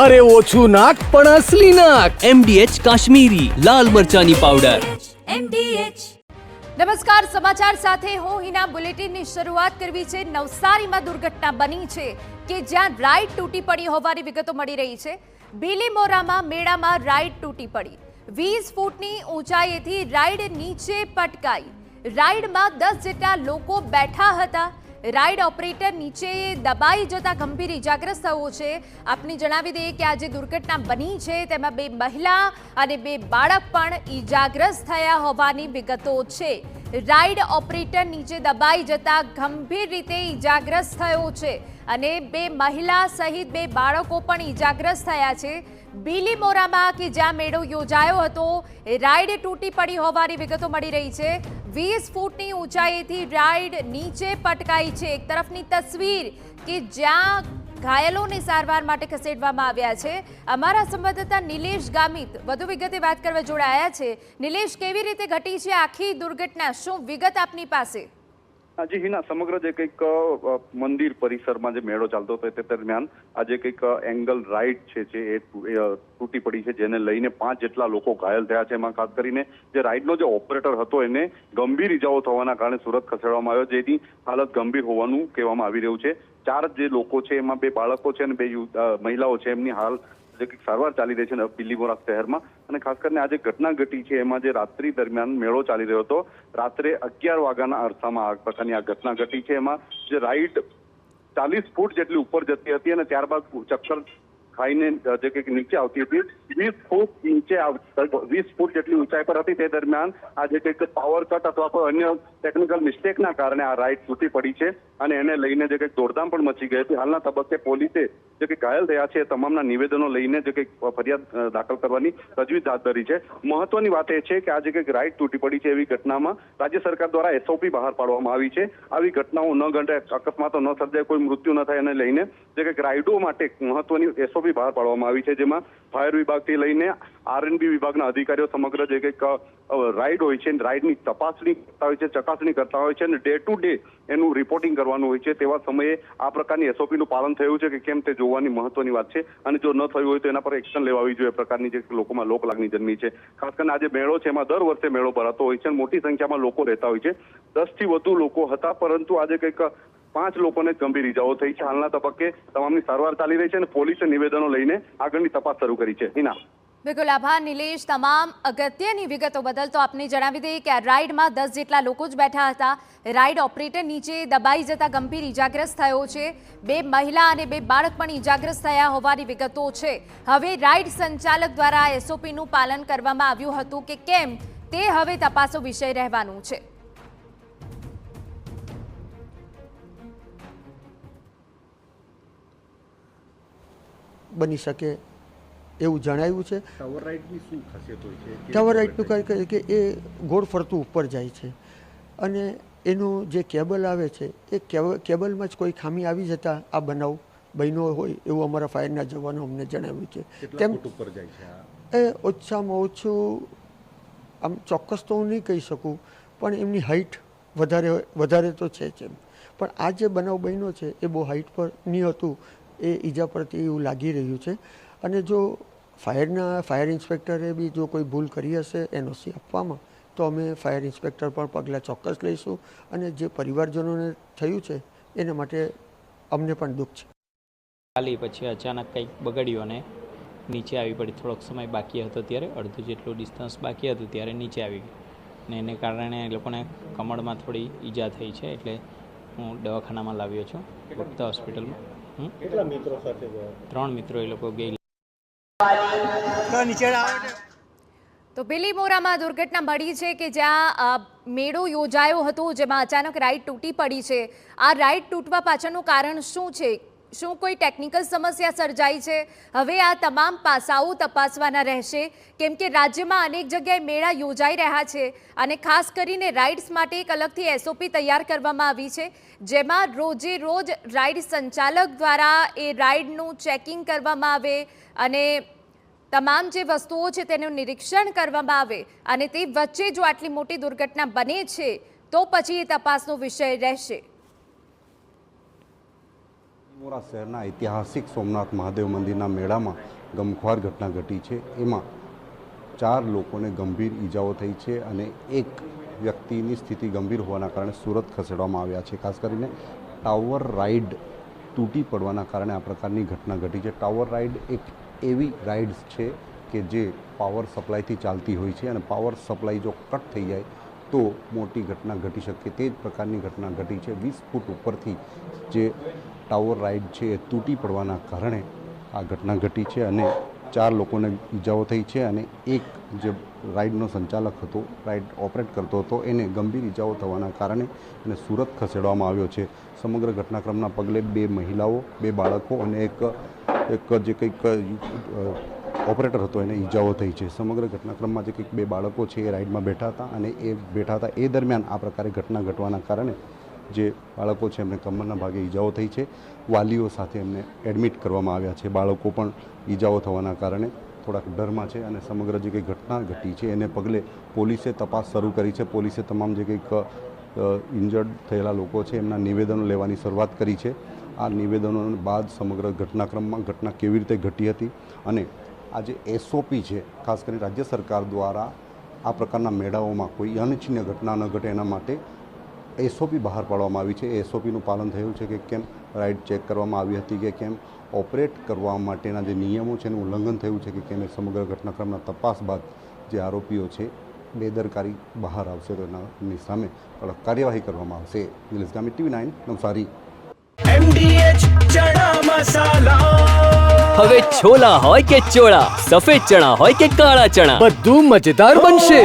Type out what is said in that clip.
અરે ઓછું નાક પણ અસલી નાક. MDH કાશ્મીરી લાલ મરચાની પાવડર. નમસ્કાર, સમાચાર સાથે હું હિના. બુલેટિનની શરૂઆત કરવી છે. નવસારીમાં દુર્ઘટના બની છે કે જ્યાં રાઈડ તૂટી પડી હોવાની વિગતો મળી રહી છે. બીલીમોરામાં મેળામાં રાઈડ તૂટી પડી. 20 ફૂટની ઊંચાઈએથી રાઈડ નીચે પટકાઈ. રાઈડમાં 10 જેટલા લોકો બેઠા હતા. રાઈડ ઓપરેટર નીચે દબાઈ જતા ગંભીર ઇજાગ્રસ્ત થયો છે. આપને જણાવી દઈએ કે આ જે દુર્ઘટના બની છે તેમાં 2 મહિલા અને 2 બાળક પણ ઇજાગ્રસ્ત થયા હોવાની વિગતો છે. રાઈડ ઓપરેટર નીચે દબાઈ જતા ગંભીર રીતે ઇજાગ્રસ્ત થયો છે અને 2 મહિલા સહિત 2 બાળકો પણ ઇજાગ્રસ્ત થયા છે. બીલીમોરામાં કે જ્યાં મેળો યોજાયો હતો, રાઈડ તૂટી પડી હોવાની વિગતો મળી રહી છે. 20 ફૂટની ઊંચાઈથી રાઈડ નીચે પટકાઈ છે. એક તરફની તસવીર કે જ્યાં ઘાયલોને સારવાર માટે ખસેડવામાં આવ્યા છે. અમારા સંવાદદાતા નિલેશ ગામિત વધુ વિગતે વાત કરવા જોડાયા છે. નિલેશ, કેવી રીતે ઘટી છે આખી દુર્ઘટના? શું વિગત આપની પાસે? જી હિના, સમગ્ર જે કંઈક મંદિર પરિસરમાં જે મેળો ચાલતો હતો તે દરમિયાન આજે કંઈક એંગલ રાઈડ છે એ તૂટી પડી છે, જેને લઈને 5 જેટલા લોકો ઘાયલ થયા છે. એમાં ખાસ કરીને જે રાઈડનો જે ઓપરેટર હતો એને ગંભીર ઈજાઓ થવાના કારણે સુરત ખસેડવામાં આવ્યો, જેની હાલત ગંભીર હોવાનું કહેવામાં આવી રહ્યું છે. 4 જે લોકો છે એમાં 2 બાળકો છે અને 2 મહિલાઓ છે. એમની હાલ જે કંઈક સારવાર ચાલી રહી છે બીલીમોરા શહેરમાં. અને ખાસ કરીને આજે ઘટના ઘટી છે એમાં જે રાત્રિ દરમિયાન મેળો ચાલી રહ્યો હતો, રાત્રે 11 વાગ્યાના અરસામાં આ પ્રકારની આ ઘટના ઘટી છે. એમાં જે રાઈડ 40 ફૂટ જેટલી ઉપર જતી હતી અને ત્યારબાદ ચક્કર ખાઈને જે કંઈક નીચે આવતી હતી. 20 ફૂટ જેટલી ઊંચાઈ પર હતી. તે દરમિયાન આ જે કંઈક પાવર કટ અથવા કોઈ અન્ય ટેકનિકલ મિસ્ટેકના કારણે આ રાઈડ તૂટી પડી છે અને એને લઈને જે કંઈક દોડધામ પણ મચી ગઈ હતી. હાલના તબક્કે પોલીસે જે કંઈક ઘાયલ થયા છે તમામના નિવેદનો લઈને જે કંઈક ફરિયાદ દાખલ કરવાની તજવીજ હાથ ધરી છે. મહત્વની વાત એ છે કે આ જે કંઈક રાઈડ તૂટી પડી છે એવી ઘટનામાં રાજ્ય સરકાર દ્વારા SOP બહાર પાડવામાં આવી છે. આવી ઘટનાઓ ન ઘટે, અકસ્માતો ન સર્જાય, કોઈ મૃત્યુ ન થાય એને લઈને જે કંઈક રાઈડો માટે મહત્વની SOP બહાર પાડવામાં આવી છે, જેમાં ફાયર વિભાગથી લઈને R&B વિભાગના અધિકારીઓ સમગ્ર જે કંઈક રાઈડ હોય છે રાઈડની તપાસણી કરતા હોય છે, ચકાસણી કરતા હોય છે અને ડે ટુ ડે એનું રિપોર્ટિંગ કરવાનું હોય છે. તેવા સમયે આ પ્રકારની SOP નું પાલન થયું છે કે કેમ તે જોવાની મહત્વની વાત છે. અને જો ન થયું હોય તો એના પર એક્શન લેવાવી જોઈએ. પ્રકારની જે લોકોમાં લોક લાગણી જન્મી છે. ખાસ કરીને આજે મેળો છે એમાં દર વર્ષે મેળો ભરાતો હોય છે અને મોટી સંખ્યામાં લોકો રહેતા હોય છે. 10 થી વધુ લોકો હતા, પરંતુ આજે કંઈક 5 લોકોને ગંભીર ઈજાઓ થઈ છે. હાલના તબક્કે તમામની સારવાર ચાલી રહી છે અને પોલીસે નિવેદનો લઈને આગળની તપાસ શરૂ કરી છે. હિના, બિલકુલ આભાર નિલેશ, તમામ અગત્યની વિગતો બદલ. તો આપને જણાવી દઈએ કે આ રાઈડમાં 10 જેટલા લોકો જ બેઠા હતા. રાઈડ ઓપરેટર નીચે દબાઈ જતા ગંભીર ઇજાગ્રસ્ત થયો છે. 2 મહિલા અને 2 બાળક પણ ઇજાગ્રસ્ત થયા હોવાની વિગતો છે. હવે રાઈડ સંચાલક દ્વારા SOP નું પાલન કરવામાં આવ્યું હતું કે કેમ તે હવે તપાસો વિષય રહેવાનું છે. બની શકે એવું જણાવ્યું છે. ટાવર રાઈડની શું ખાસિયત હોય છે? ટાવર રાઈડનું કહે કે એ ગોળ ફરતું ઉપર જાય છે અને એનું જે કેબલ આવે છે એ કેબલમાં જ કોઈ ખામી આવી જતા આ બનાવ બન્યો હોય એવું અમારા ફાયરના જવાનો અમને જણાવ્યું છે. કેમ ઉપર જાય છે? એ ઓછામાં ઓછું આમ ચોક્કસ તો હું નહીં કહી શકું, પણ એમની હાઈટ વધારે તો છે જ એમ. પણ આ જે બનાવ બન્યો છે એ બહુ હાઈટ પર નહીં હતું. એ ઈજા પરથી એવું લાગી રહ્યું છે. અને જો ફાયર ઇન્સ્પેક્ટરે બી જો કોઈ ભૂલ કરી હશે NOC આપવામાં, તો અમે ફાયર ઇન્સ્પેક્ટર પર પગલાં ચોક્કસ લઈશું. અને જે પરિવારજનોને થયું છે એના માટે અમને પણ દુઃખ છે. ખાલી પછી અચાનક કંઈક બગડ્યું અને નીચે આવી પડી. થોડોક સમય બાકી હતો ત્યારે, અડધું જેટલું ડિસ્ટન્સ બાકી હતું ત્યારે નીચે આવી ગઈ અને એને કારણે એ લોકોને કમળમાં થોડી ઈજા થઈ છે. એટલે હું દવાખાનામાં લાવ્યો છું, ગુપ્તા હોસ્પિટલમાં. કેટલા મિત્રો સાથે ગયા? 3 મિત્રો એ લોકો ગઈ. તો બીલીમોરામાં દુર્ઘટના મળી છે કે જ્યાં મેળો યોજાયો હતો, જેમાં અચાનક રાઈડ તૂટી પડી છે. આ રાઈડ તૂટવા પાછળનું કારણ શું છે? શું કોઈ ટેકનિકલ સમસ્યા સર્જાઈ છે? હવે આ તમામ પાસાઓ તપાસવાના રહેશે, કેમ કે રાજ્યમાં અનેક જગ્યાએ મેળા યોજાઈ રહ્યા છે અને ખાસ કરીને રાઇડ્સ માટે એક અલગથી SOP તૈયાર કરવામાં આવી છે, જેમાં રોજે રોજ રાઇડ સંચાલક દ્વારા એ રાઇડનું ચેકિંગ કરવામાં આવે અને તમામ જે વસ્તુઓ છે તેનું નિરીક્ષણ કરવામાં આવે. અને તે વચ્ચે જો આટલી મોટી દુર્ઘટના બને છે તો પછી એ તપાસનો વિષય રહેશે. મોરા શહેરના ઐતિહાસિક સોમનાથ મહાદેવ મંદિરના મેળામાં ગમખ્વાર ઘટના ઘટી છે. એમાં 4 લોકોને ગંભીર ઈજાઓ થઈ છે અને એક વ્યક્તિની સ્થિતિ ગંભીર હોવાના કારણે સુરત ખસેડવામાં આવ્યા છે. ખાસ કરીને ટાવર રાઇડ તૂટી પડવાના કારણે આ પ્રકારની ઘટના ઘટી છે. ટાવર રાઇડ એક એવી રાઇડ છે કે જે પાવર સપ્લાયથી ચાલતી હોય છે અને પાવર સપ્લાય જો કટ થઈ જાય તો મોટી ઘટના ઘટી શકે. તે જ પ્રકારની ઘટના ઘટી છે. 20 ફૂટ ઉપરથી જે ટાવર રાઇડ છે એ તૂટી પડવાના કારણે આ ઘટના ઘટી છે અને 4 લોકોને ઈજાઓ થઈ છે અને એક જે રાઇડનો સંચાલક હતો, રાઇડ ઓપરેટ કરતો હતો, એને ગંભીર ઈજાઓ થવાના કારણે એને સુરત ખસેડવામાં આવ્યો છે. સમગ્ર ઘટનાક્રમના પગલે 2 મહિલાઓ, 2 બાળકો અને એક જે કંઈક ઓપરેટર હતો એને ઈજાઓ થઈ છે. સમગ્ર ઘટનાક્રમમાં જે કંઈક 2 બાળકો છે એ રાઇડમાં બેઠા હતા અને એ દરમિયાન આ પ્રકારે ઘટના ઘટવાના કારણે જે બાળકો છે એમને કમરના ભાગે ઈજાઓ થઈ છે. વાલીઓ સાથે એમને એડમિટ કરવામાં આવ્યા છે. બાળકો પણ ઈજાઓ થવાના કારણે થોડાક ડરમાં છે અને સમગ્ર જે કંઈ ઘટના ઘટી છે એને પગલે પોલીસે તપાસ શરૂ કરી છે. પોલીસે તમામ જે કંઈક ઇન્જર્ડ થયેલા લોકો છે એમના નિવેદનો લેવાની શરૂઆત કરી છે. આ નિવેદનો બાદ સમગ્ર ઘટનાક્રમમાં ઘટના કેવી રીતે ઘટી હતી અને આ જે એસઓપી છે, ખાસ કરીને રાજ્ય સરકાર દ્વારા આ પ્રકારના મેળાઓમાં કોઈ અનિચ્છનીય ઘટના ન ઘટે એના માટે એસઓપી બહાર પાડવામાં આવી છે. એસઓપીનું પાલન થયું છે કે કેમ રાઇડ ચેક કરવામાં આવી હતી કે કેમ ઓપરેટ કરવા માટેના જે નિયમો છે એનું ઉલ્લંઘન થયું છે કે કેમ, સમગ્ર ઘટનાક્રમના તપાસ બાદ જે આરોપીઓ છે બેદરકારી બહાર આવશે તો એની સામે કડક કાર્યવાહી કરવામાં આવશે. નિલેશ ગામી, TV9 નવસારી. હવે છોલા હોય કે ચોળા, સફેદ ચણા હોય કે કાળા ચણા, બધું મજેદાર બનશે.